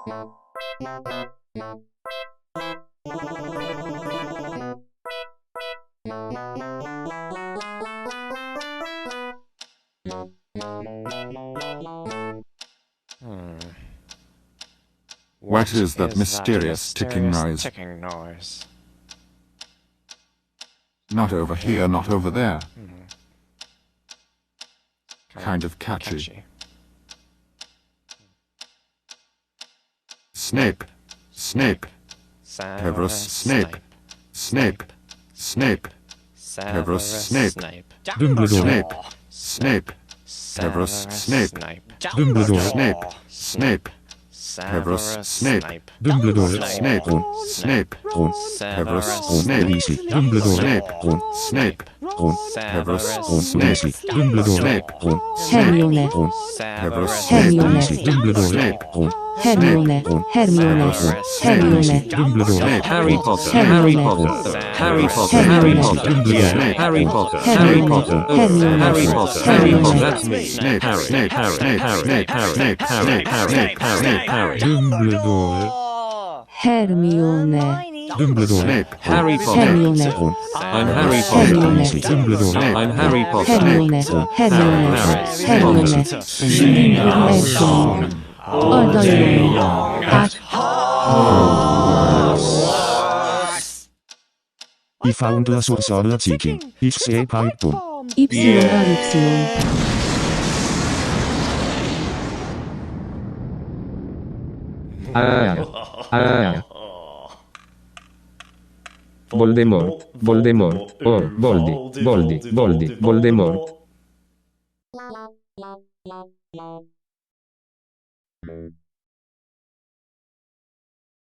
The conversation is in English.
What is that mysterious ticking noise? Not over here, not over there. Kind of catchy. Snape, Snape, Severus Snape, Snape, Snape, Severus Snape, Dumbledore, Snape, Severus Snape, Dumbledore, Snape, Snape, Severus Snape, Dumbledore, Snape, Snape, Severus Snape, Dumbledore, Snape, Severus Snape, Dumbledore, Snape, Hermione, Severus Hermione, Dumbledore, Snape, Hermione, Hermione, Hermione, Dumbledore, Harry Potter, Hermione, Harry Potter, Harry Potter, Harry Potter, Dumbledore, Harry Potter, Harry Harry Potter, Hermione, Harry Potter, Harry Harry Potter, Potter. that's me. Snape, Harry, Snape, Harry, Snape, Harry, Snape, Harry, Snape, Harry, Snape, Harry, Harry, Dumbledore, Hermione, Dumbledore, Snape, Harry Potter. Hermione, I'm Harry Potter. Hermione, Dumbledore, I'm Harry Potter. Hermione, Hermione, Hermione, Hermione, adayım, at, He found the source of the ticking. Ipse pipum. ipsilon ar ipsilon, Voldemort, Voldemort, oh, Voldy, Voldy, Voldy, Voldemort.